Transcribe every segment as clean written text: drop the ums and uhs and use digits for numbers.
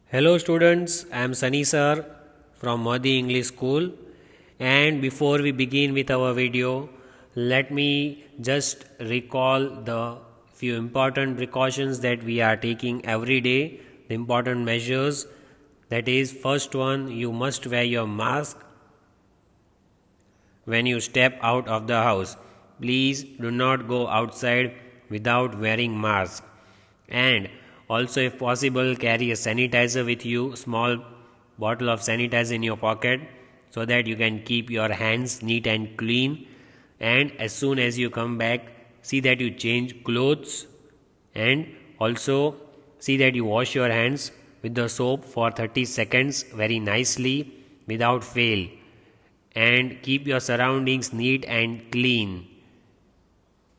Hello students, I am Sunny sir from Mahdi English School, and before we begin with our video, let me just recall the few important precautions that we are taking every day, the important measures. That is, first one, you must wear your mask when you step out of the house. Please do not go outside without wearing mask. And also, if possible, carry a sanitizer with you, small bottle of sanitizer in your pocket, so that you can keep your hands neat and clean. And as soon as you come back, see that you change clothes, and also see that you wash your hands with the soap for 30 seconds very nicely without fail, and keep your surroundings neat and clean.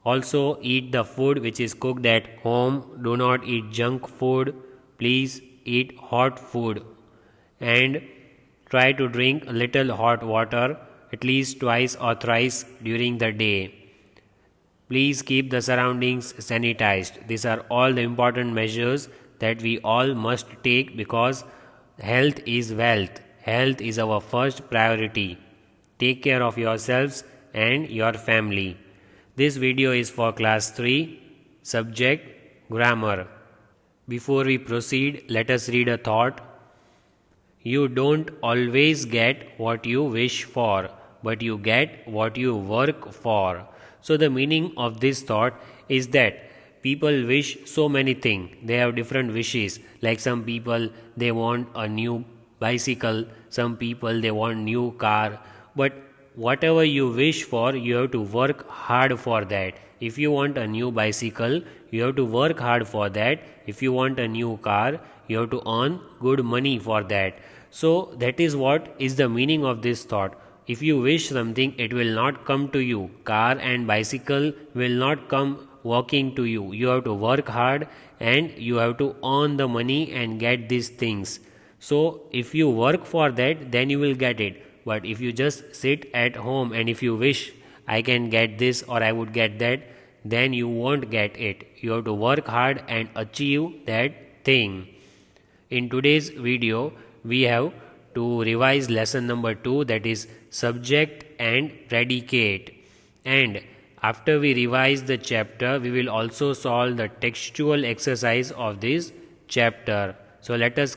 Also, eat the food which is cooked at home. Do not eat junk food. Please eat hot food. And try to drink a little hot water at least twice or thrice during the day. Please keep the surroundings sanitized. These are all the important measures that we all must take because health is wealth. Health is our first priority. Take care of yourselves and your family. This video is for class 3, subject grammar. Before we proceed, let us read a thought. You don't always get what you wish for, but you get what you work for. So the meaning of this thought is that people wish so many things. They have different wishes. Like some people, they want a new bicycle. Some people, they want new car. But whatever you wish for, you have to work hard for that. If you want a new bicycle, you have to work hard for that. If you want a new car, you have to earn good money for that. So that is what is the meaning of this thought. If you wish something, it will not come to you. Car and bicycle will not come walking to you. You have to work hard and you have to earn the money and get these things. So if you work for that, then you will get it. But if you just sit at home and if you wish I can get this or I would get that, then you won't get it. You have to work hard and achieve that thing. In today's video, we have to revise lesson number 2, that is subject and predicate. And after we revise the chapter, we will also solve the textual exercise of this chapter. So let us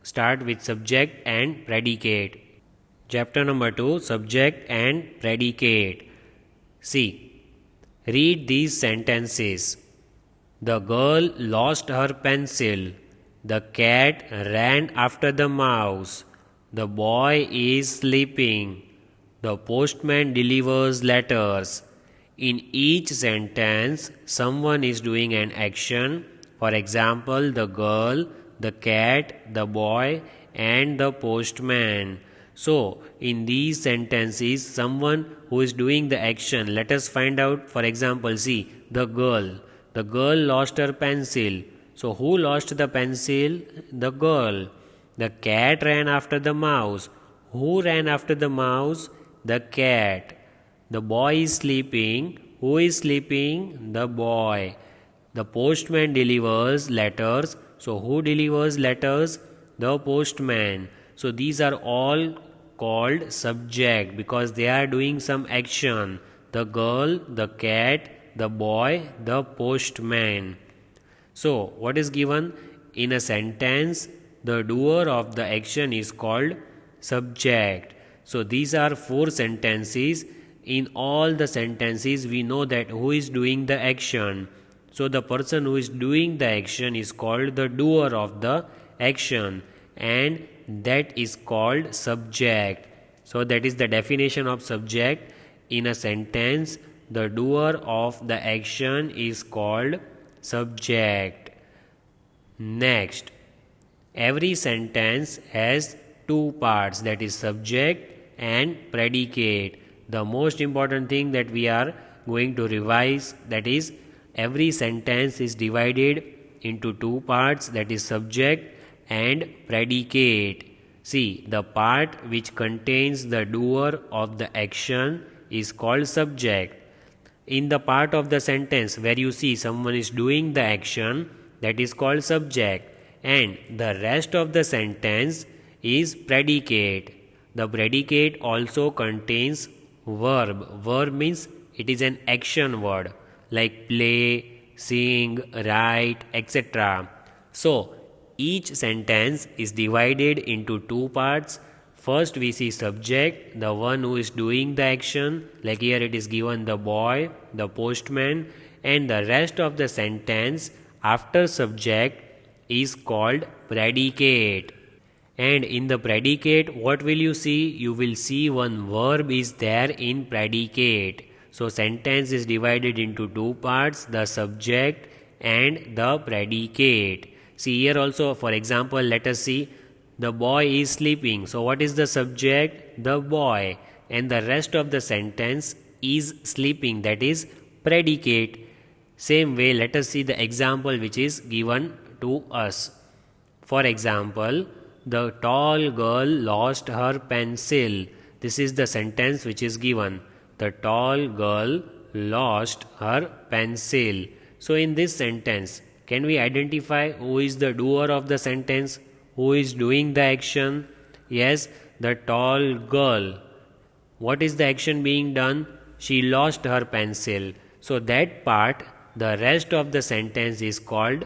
start with subject and predicate. Chapter number 2, subject and predicate. See, read these sentences. The girl lost her pencil. The cat ran after the mouse. The boy is sleeping. The postman delivers letters. In each sentence, someone is doing an action. For example, the girl, the cat, the boy, and the postman. So, in these sentences, someone who is doing the action, let us find out. For example, see, the girl. The girl lost her pencil. So, who lost the pencil? The girl. The cat ran after the mouse. Who ran after the mouse? The cat. The boy is sleeping. Who is sleeping? The boy. The postman delivers letters. So, who delivers letters? The postman. So, these are all called subject because they are doing some action. The girl, the cat, the boy, the postman. So, what is given? In a sentence, the doer of the action is called subject. So, these are 4 sentences. In all the sentences, we know that who is doing the action. So, the person who is doing the action is called the doer of the action, and that is called subject. So, that is the definition of subject. In a sentence, the doer of the action is called subject. Next, every sentence has 2 parts, that is subject and predicate. The most important thing that we are going to revise, that is every sentence is divided into 2 parts, that is subject and predicate. See, the part which contains the doer of the action is called subject. In the part of the sentence where you see someone is doing the action, that is called subject. and the rest of the sentence is predicate. The predicate also contains verb. Verb means it is an action word like play, sing, write, etc. So, each sentence is divided into two parts. First, we see subject, the one who is doing the action, like here it is given the boy, the postman, and the rest of the sentence after subject is called predicate. And in the predicate, what will you see? You will see one verb is there in predicate. So sentence is divided into two parts, the subject and the predicate. See here also, for example, let us see the boy is sleeping. So what is the subject? The boy. And the rest of the sentence is sleeping, that is predicate. Same way, let us see the example which is given to us. For example, the tall girl lost her pencil. This is the sentence which is given. The tall girl lost her pencil. So in this sentence, can we identify who is the doer of the sentence? Who is doing the action? Yes, the tall girl. What is the action being done? She lost her pencil. So that part, the rest of the sentence is called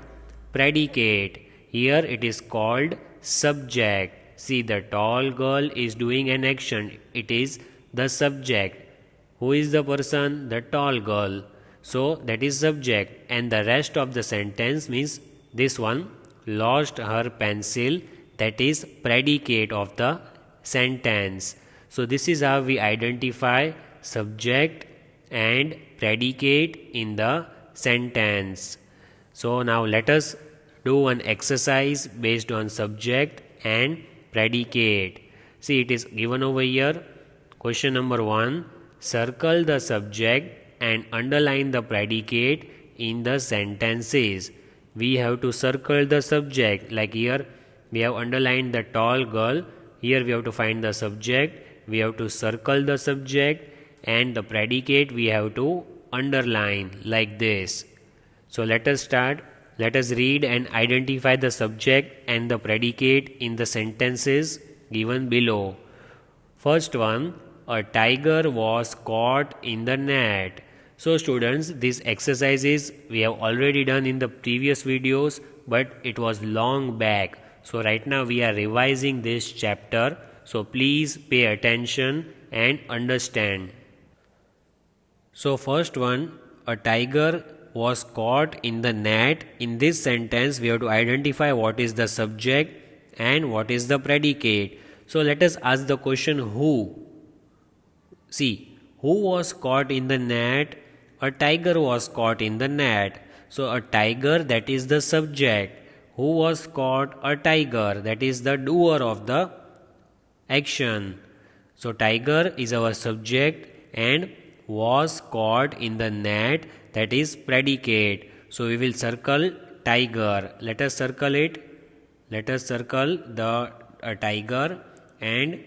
predicate. Here it is called subject. See, the tall girl is doing an action. It is the subject. Who is the person? The tall girl. So that is subject, and the rest of the sentence means this one, lost her pencil, that is predicate of the sentence. So this is how we identify subject and predicate in the sentence. So now let us do an exercise based on subject and predicate. See, it is given over here. Question number 1. Circle the subject and underline the predicate in the sentences. We have to circle the subject. Like here, we have underlined the tall girl. Here we have to find the subject. We have to circle the subject, and the predicate we have to underline like this. So let us start. Let us read and identify the subject and the predicate in the sentences given below. First one, a tiger was caught in the net. So students, this exercises we have already done in the previous videos, but it was long back. So right now we are revising this chapter. So please pay attention and understand. So first one, a tiger was caught in the net. In this sentence, we have to identify what is the subject and what is the predicate. So let us ask the question who. See, who was caught in the net? A tiger was caught in the net. So a tiger, that is the subject. Who was caught? A tiger, that is the doer of the action. So tiger is our subject and was caught in the net, that is predicate. So we will circle tiger. Let us circle it. Let us circle the tiger and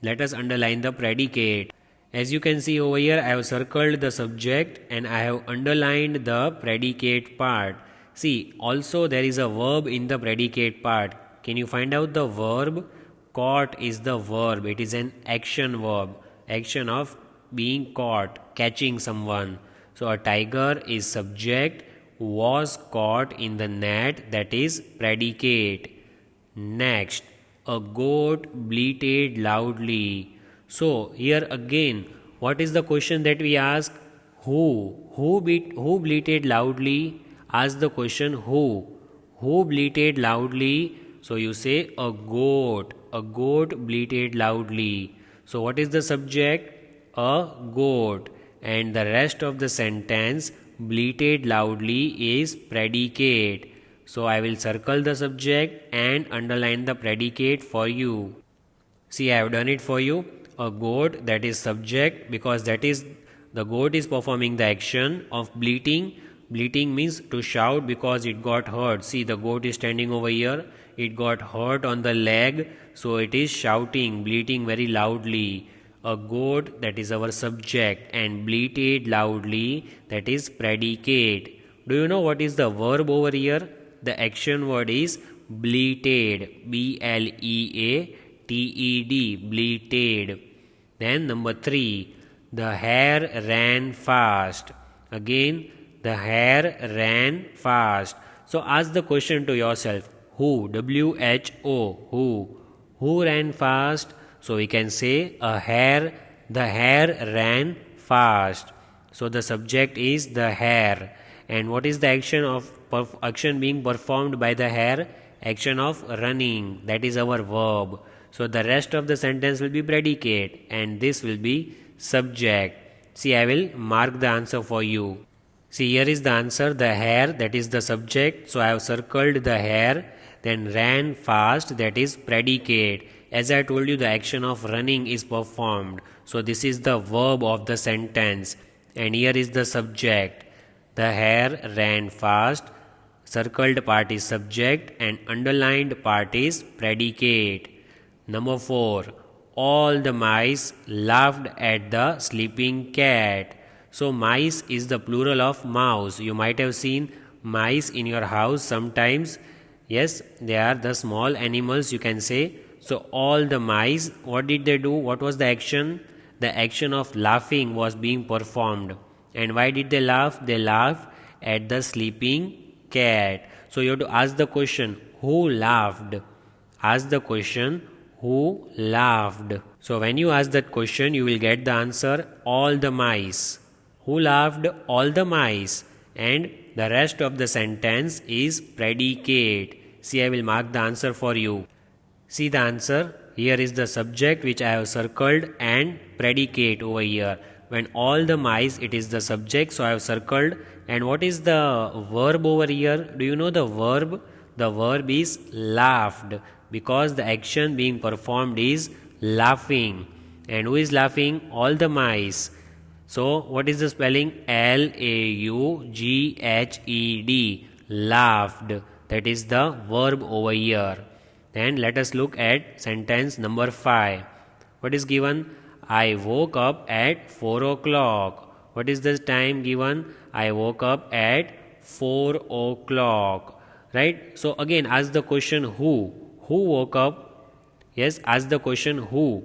let us underline the predicate. As you can see over here, I have circled the subject and I have underlined the predicate part. See, also there is a verb in the predicate part. Can you find out the verb? Caught is the verb. It is an action verb. Action of being caught, catching someone. So a tiger is subject, was caught in the net, that is predicate. Next, a goat bleated loudly. So here again, what is the question that we ask? Who? Who bleated loudly? Ask the question who. Who bleated loudly? So you say a goat. A goat bleated loudly. So what is the subject? A goat. And the rest of the sentence, bleated loudly, is predicate. So I will circle the subject and underline the predicate for you. See, I have done it for you. A goat, that is subject, because that is the goat is performing the action of bleating. Bleating means to shout because it got hurt. See, the goat is standing over here. It got hurt on the leg, so it is shouting, bleating very loudly. A goat, that is our subject, and bleated loudly, that is predicate. Do you know what is the verb over here? The action word is bleated, bleated, bleated. Then number 3, the hare ran fast. Again, the hare ran fast. So ask the question to yourself, who? W-H-O, who? Who ran fast? So we can say a hare, the hare ran fast. So the subject is the hare. And what is the action being performed by the hare? Action of running. That is our verb. So the rest of the sentence will be predicate and this will be subject. See, I will mark the answer for you. See, here is the answer, the hare, that is the subject. So I have circled the hare. Then ran fast, that is predicate. As I told you, the action of running is performed. So this is the verb of the sentence. And here is the subject. The hare ran fast. Circled part is subject and underlined part is predicate. Number 4. All the mice laughed at the sleeping cat. So mice is the plural of mouse. You might have seen mice in your house sometimes. Yes, they are the small animals, you can say. So all the mice, what did they do? What was the action? The action of laughing was being performed. And why did they laugh? They laughed at the sleeping cat. So you have to ask the question, who laughed? Ask the question, who laughed? So when you ask that question, you will get the answer, all the mice. Who laughed? All the mice. And the rest of the sentence is predicate. See, I will mark the answer for you. See the answer. Here is the subject which I have circled and predicate over here. When all the mice, it is the subject, so I have circled. And what is the verb over here? Do you know the verb? The verb is laughed because the action being performed is laughing. And who is laughing? All the mice. So what is the spelling? L-A-U-G-H-E-D. Laughed. That is the verb over here. Then let us look at sentence number 5. What is given? I woke up at 4 o'clock. What is the time given? I woke up at 4 o'clock. Right? So again ask the question who? Who woke up? Yes, ask the question who?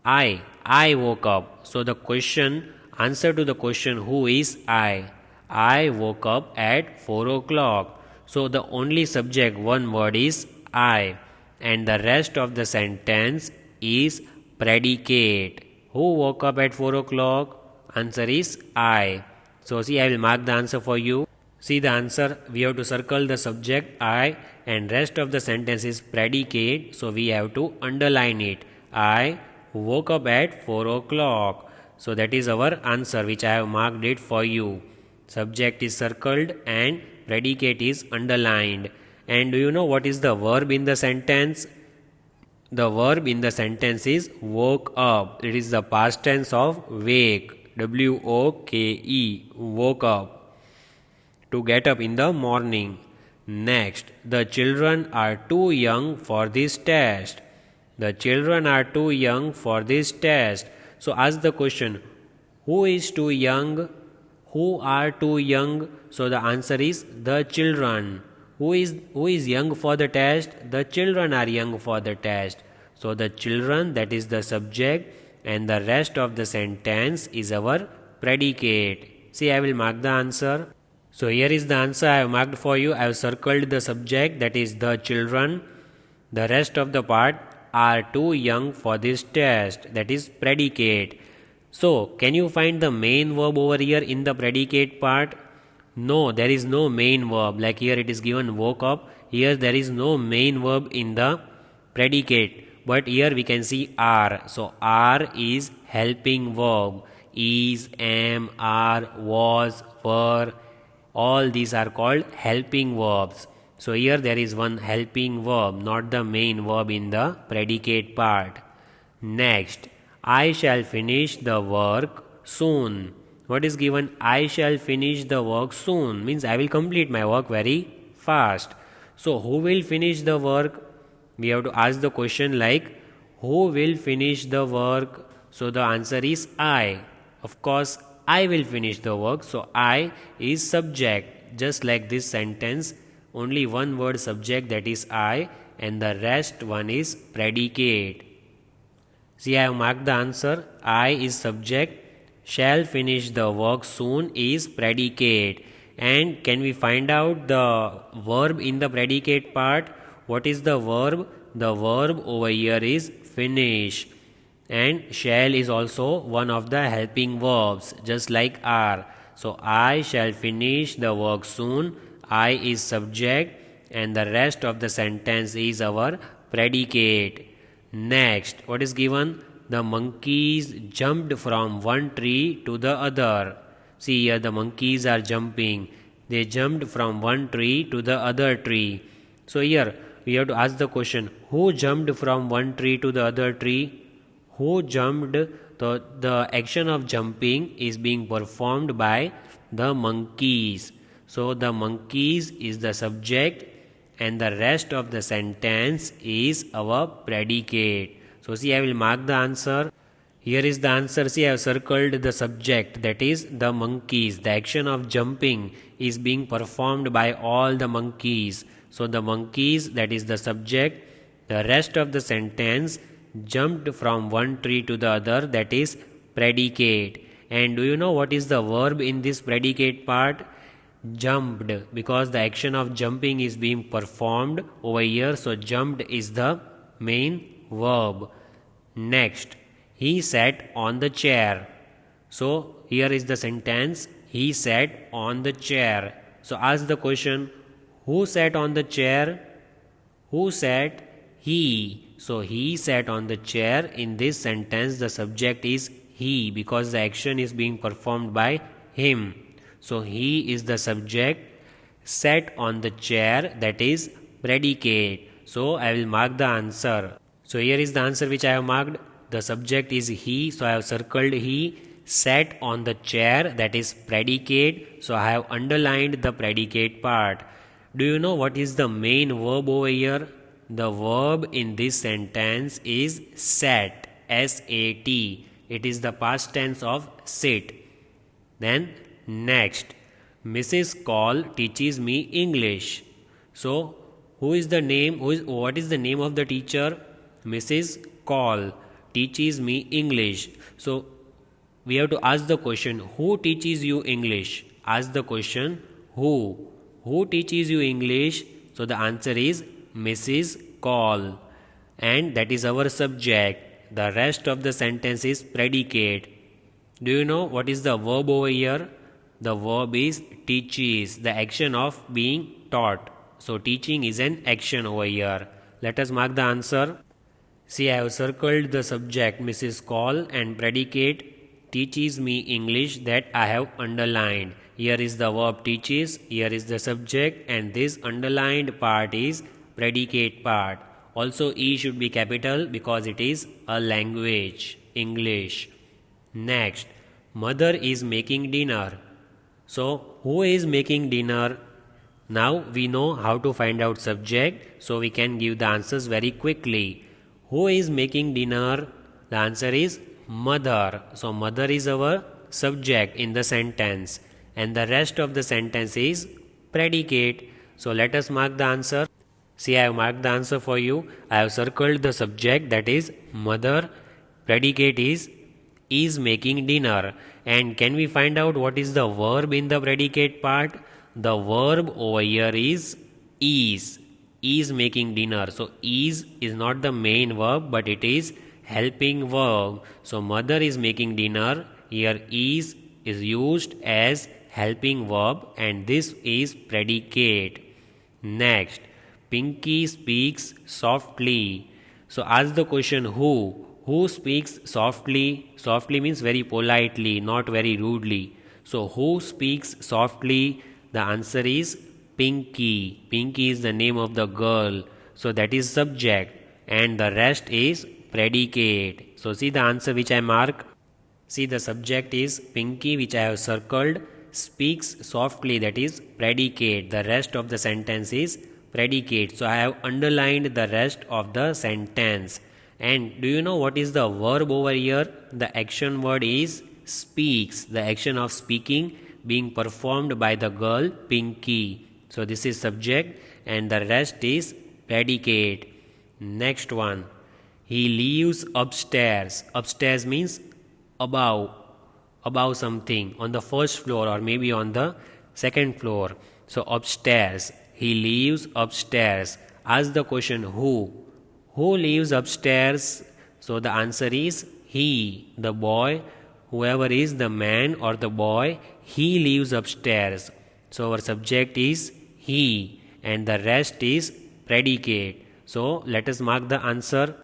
I woke up. So the question, answer to the question who is I. I woke up at 4 o'clock. So the only subject, one word is I. And the rest of the sentence is predicate. Who woke up at 4 o'clock? Answer is I. So see, I will mark the answer for you. See the answer, we have to circle the subject I and rest of the sentence is predicate. So we have to underline it. I woke up at 4 o'clock. So that is our answer which I have marked it for you. Subject is circled and predicate is underlined. And do you know what is the verb in the sentence? The verb in the sentence is woke up. It is the past tense of wake. W-O-K-E. Woke up. To get up in the morning. Next, the children are too young for this test. The children are too young for this test. So ask the question, who is too young? Who are too young? So the answer is the children. Who is young for the test? The children are young for the test. So the children, that is the subject, and the rest of the sentence is our predicate. See, I will mark the answer. So here is the answer I have marked for you. I have circled the subject, that is the children. The rest of the part are too young for this test, that is predicate. So can you find the main verb over here in the predicate part? No, there is no main verb. Like here it is given woke up. Here there is no main verb in the predicate. But here we can see are. So are is helping verb. Is, am, are, was, were. All these are called helping verbs. So here there is one helping verb, not the main verb in the predicate part. Next, I shall finish the work soon. What is given? I shall finish the work soon. Means I will complete my work very fast. So who will finish the work? We have to ask the question like, who will finish the work? So the answer is I. Of course, I will finish the work. So I is subject. Just like this sentence, only one word subject, that is I, and the rest one is predicate. See, I have marked the answer. I is subject, shall finish the work soon is predicate. And can we find out the verb in the predicate part? What is the verb? The verb over here is finish. And shall is also one of the helping verbs, just like are. So I shall finish the work soon. I is subject and the rest of the sentence is our predicate. Next, what is given? The monkeys jumped from one tree to the other. See here, the monkeys are jumping. They jumped from one tree to the other tree. So here, we have to ask the question, who jumped from one tree to the other tree? Who jumped? The action of jumping is being performed by the monkeys. So the monkeys is the subject and the rest of the sentence is our predicate. So see, I will mark the answer. Here is the answer. See, I have circled the subject, that is the monkeys. The action of jumping is being performed by all the monkeys. So the monkeys, that is the subject. The rest of the sentence, jumped from one tree to the other, that is predicate. And do you know what is the verb in this predicate part? Jumped, because the action of jumping is being performed over here. So jumped is the main verb. Next, he sat on the chair. So here is the sentence, he sat on the chair. So ask the question, who sat on the chair? Who sat? He. So he sat on the chair. In this sentence, the subject is he, because the action is being performed by him. So he is the subject, sat on the chair, that is predicate. So I will mark the answer. So here is the answer which I have marked. The subject is he, so I have circled he. Sat on the chair, that is predicate. So I have underlined the predicate part. Do you know what is the main verb over here? The verb in this sentence is sat, S-A-T. It is the past tense of sit. Then next, Mrs. Call teaches me English. So what is the name of the teacher? Mrs. Call teaches me English. So we have to ask the question, who teaches you English? Ask the question, who? Who teaches you English? So the answer is Mrs. Call. And that is our subject. The rest of the sentence is predicate. Do you know what is the verb over here? The verb is teaches, the action of being taught. So teaching is an action over here. Let us mark the answer. See, I have circled the subject Mrs. Call and predicate teaches me English, that I have underlined. Here is the verb teaches, here is the subject, and this underlined part is predicate part. Also E should be capital because it is a language, English. Next, mother is making dinner. So who is making dinner? Now we know how to find out subject, so we can give the answers very quickly. Who is making dinner? The answer is mother. So mother is our subject in the sentence, and the rest of the sentence is predicate. So let us mark the answer. See, I have marked the answer for you. I have circled the subject, that is mother. Predicate is making dinner. And can we find out what is the verb in the predicate part? The verb over here is making dinner. So is not the main verb, but it is helping verb. So mother is making dinner. Here is used as helping verb, and this is predicate. Next, Pinky speaks softly. So ask the question, who speaks softly? Softly means very politely, not very rudely. So who speaks softly? The answer is Pinky. Pinky is the name of the girl. So that is subject, and the rest is predicate. So see the answer which I mark. See, the subject is Pinky, which I have circled. Speaks softly, that is predicate. The rest of the sentence is predicate. So I have underlined the rest of the sentence. And do you know what is the verb over here? The action word is speaks. The action of speaking being performed by the girl Pinky. So this is subject and the rest is predicate. Next one. He lives upstairs. Upstairs means above something, on the first floor or maybe on the second floor. So upstairs. He lives upstairs. Ask the question who? Who lives upstairs? So the answer is he, the boy, whoever is the man or the boy, he lives upstairs. So our subject is he and the rest is predicate. So let us mark the answer.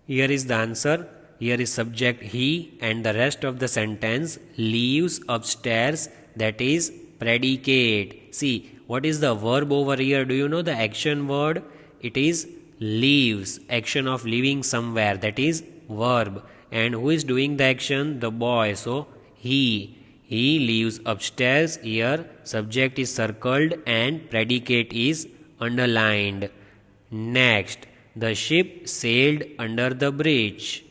Here is the answer. Here is subject he and the rest of the sentence lives upstairs, that is predicate. See, what is the verb over here? Do you know the action word? It is lives, action of living somewhere, that is verb. And who is doing the action? The boy. So he lives upstairs. Here subject is circled and predicate is underlined. Next, the ship sailed under the bridge.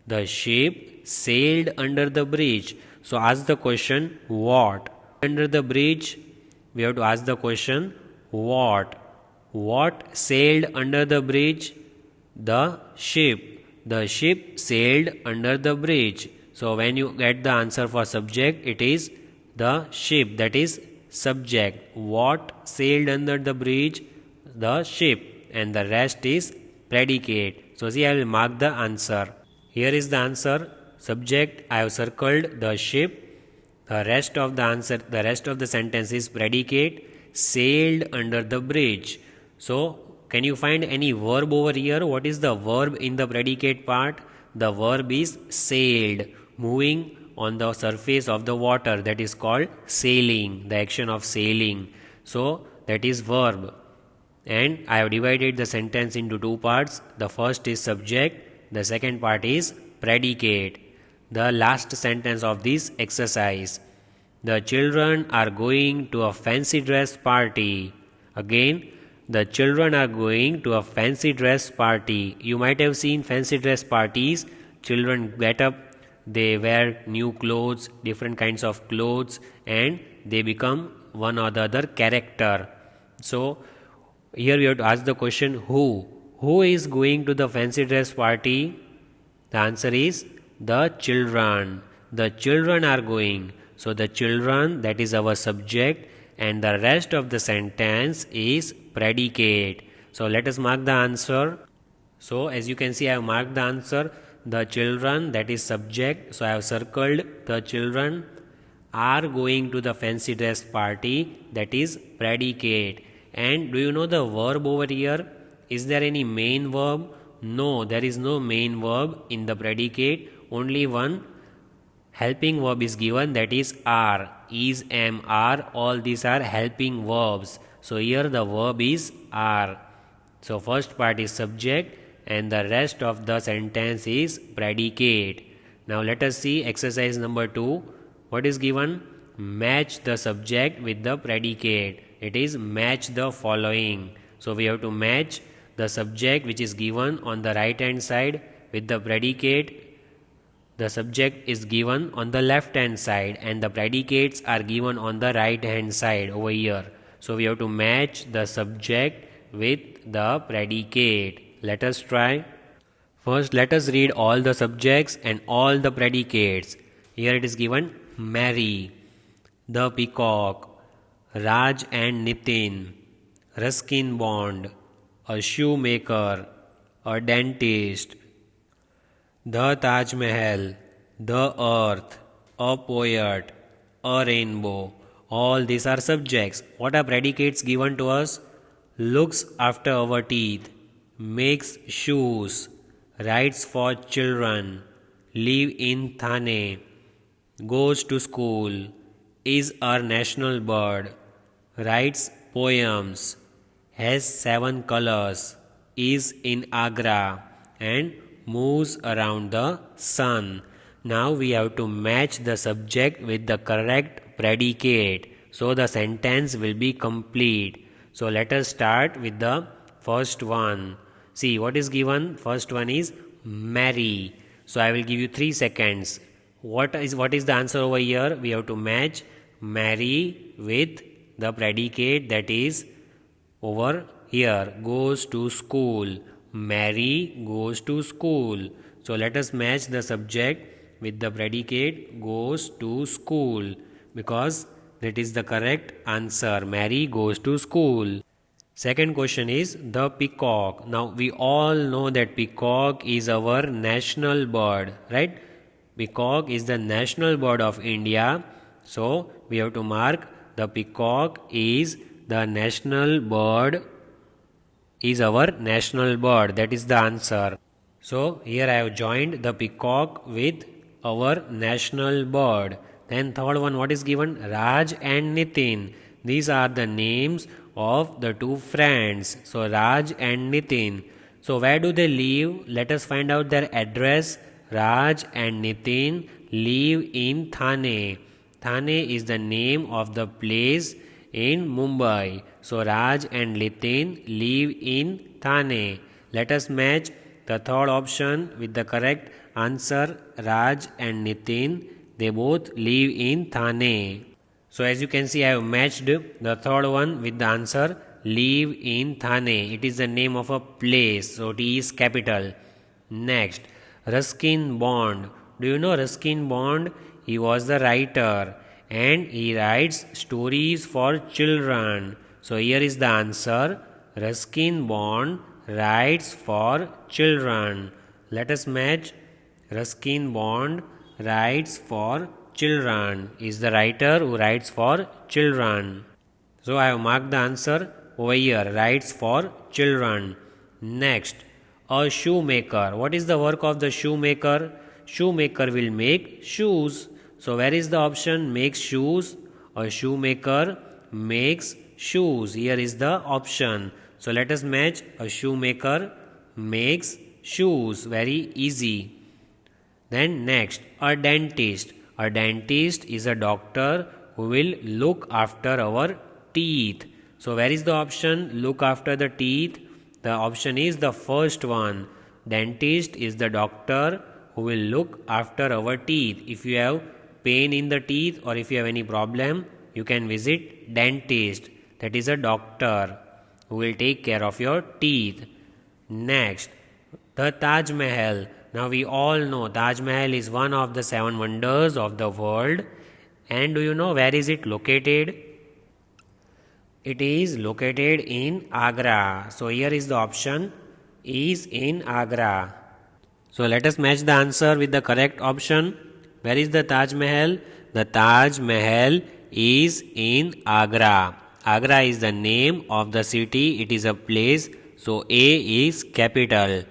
The ship sailed under the bridge. So ask the question what? Under the bridge, we have to ask the question what? What sailed under the bridge? The ship. The ship sailed under the bridge. So when you get the answer for subject, it is the ship, that is subject. What sailed under the bridge? The ship. And the rest is predicate. So see, I will mark the answer. Here is the answer. Subject, I have circled the ship. The rest of the answer, the rest of the sentence is predicate, sailed under the bridge. So can you find any verb over here? What is the verb in the predicate part? The verb is sailed, moving on the surface of the water. That is called sailing, the action of sailing. So that is verb. And I have divided the sentence into two parts. The first is subject, the second part is predicate. The last sentence of this exercise. The children are going to a fancy dress party. Again, the children are going to a fancy dress party. You might have seen fancy dress parties. Children get up, they wear new clothes, different kinds of clothes, and they become one or the other character. So here we have to ask the question who? Who is going to the fancy dress party? The answer is the children. The children are going. So the children, that is our subject, and the rest of the sentence is predicate. So let us mark the answer. So as you can see, I have marked the answer. The children, that is subject. So I have circled the children are going to the fancy dress party, that is predicate. And do you know the verb over here? Is there any main verb? No, there is no main verb in the predicate. Only one helping verb is given, that is are. Is, am, are, all these are helping verbs. So here the verb is are. So first part is subject and the rest of the sentence is predicate. Now let us see exercise number 2. What is given? Match the subject with the predicate. It is match the following. So we have to match the subject which is given on the right hand side with the predicate. The subject is given on the left hand side and the predicates are given on the right hand side over here. So we have to match the subject with the predicate. Let us try. First let us read all the subjects and all the predicates. Here it is given Mary, the peacock, Raj and Nitin, Ruskin Bond, a shoemaker, a dentist, the Taj Mahal, the earth, a poet, a rainbow. All these are subjects. What are predicates given to us? Looks after our teeth, makes shoes, writes for children, live in Thane, goes to school, is our national bird, writes poems, has 7 colors, is in Agra, and moves around the sun. Now we have to match the subject with the correct predicate. So the sentence will be complete. So let us start with the first one. See what is given. First one is marry. So I will give you 3 seconds. What is the answer over here? We have to match marry with the predicate, that is over here goes to school. Mary goes to school. So let us match the subject with the predicate goes to school because that is the correct answer. Mary goes to school. Second question is the peacock. Now we all know that peacock is our national bird, right? Peacock is the national bird of India. So we have to mark the peacock is the national bird, is our national bird. That is the answer. So here I have joined the peacock with our national bird. Then third one, what is given? Raj and Nitin. These are the names of the two friends. So Raj and Nitin. So where do they live? Let us find out their address. Raj and Nitin live in Thane. Thane is the name of the place in Mumbai. So Raj and Nitin live in Thane. Let us match the third option with the correct answer. Raj and Nitin, they both live in Thane. So as you can see, I have matched the third one with the answer live in Thane. It is the name of a place. So T is capital. Next, Ruskin Bond. Do you know Ruskin Bond? He was the writer and he writes stories for children. So here is the answer. Ruskin Bond writes for children. Let us match. Ruskin Bond writes for children. Is the writer who writes for children. So I have marked the answer over here. Writes for children. Next, a shoemaker. What is the work of the shoemaker? Shoemaker will make shoes. So where is the option? Makes shoes. A shoemaker makes shoes. Here is the option. So let us match. A shoemaker makes shoes. Very easy. Then next, a dentist. A dentist is a doctor who will look after our teeth. So where is the option? Look after the teeth. The option is the first one. Dentist is the doctor who will look after our teeth. If you have pain in the teeth or if you have any problem, you can visit dentist. That is a doctor who will take care of your teeth. Next, the Taj Mahal. Now we all know Taj Mahal is one of the 7 wonders of the world. And do you know where is it located? It is located in Agra. So here is the option, is in Agra. So let us match the answer with the correct option. Where is the Taj Mahal? The Taj Mahal is in Agra. Agra is the name of the city. It is a place. So A is capital.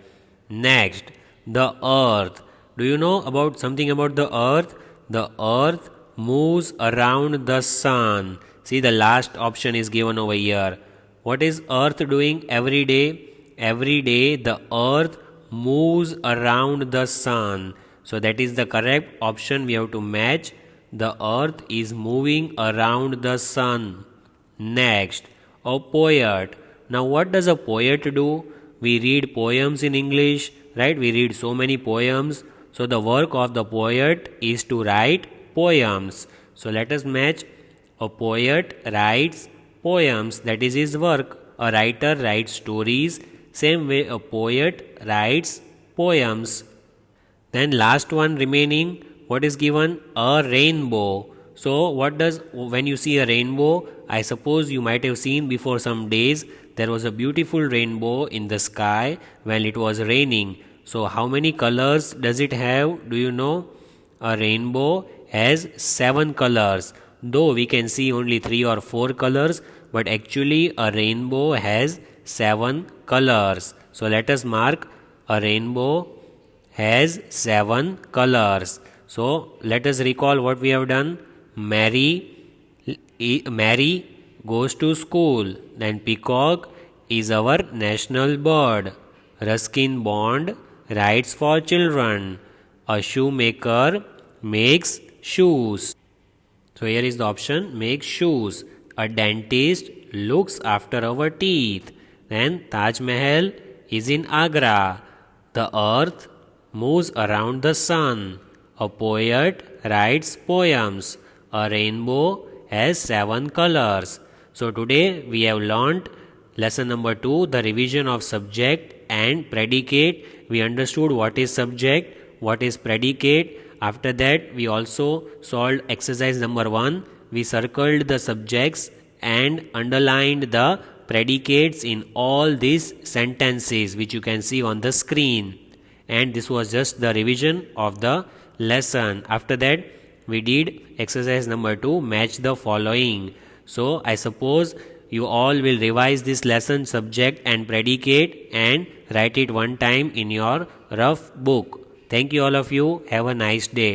Next, the earth. Do you know about something about the earth? The earth moves around the sun. See, the last option is given over here. What is earth doing every day? Every day the earth moves around the sun. So that is the correct option we have to match. The earth is moving around the sun. Next, a poet. Now what does a poet do? We read poems in English, right? We read so many poems. So the work of the poet is to write poems. So let us match. A poet writes poems. That is his work. A writer writes stories. Same way a poet writes poems. Then last one remaining. What is given? A rainbow. So what does, when you see a rainbow, I suppose you might have seen before some days there was a beautiful rainbow in the sky when it was raining. So how many colors does it have? Do you know? A rainbow has 7 colors. Though we can see only 3 or 4 colors, but actually a rainbow has 7 colors. So let us mark a rainbow has 7 colors. So let us recall what we have done. Mary goes to school. Then peacock is our national bird. Ruskin Bond writes for children. A shoemaker makes shoes. So here is the option, make shoes. A dentist looks after our teeth. Then Taj Mahal is in Agra. The earth moves around the sun. A poet writes poems. A rainbow has 7 colors. So today we have learnt Lesson number 2, the revision of subject and predicate. We understood what is subject, what is predicate. After that, we also solved exercise number 1. We circled the subjects and underlined the predicates in all these sentences which you can see on the screen. And this was just the revision of the lesson. After that, we did exercise number 2, match the following. So I suppose you all will revise this lesson, subject and predicate, and write it one time in your rough book. Thank you all of you. Have a nice day.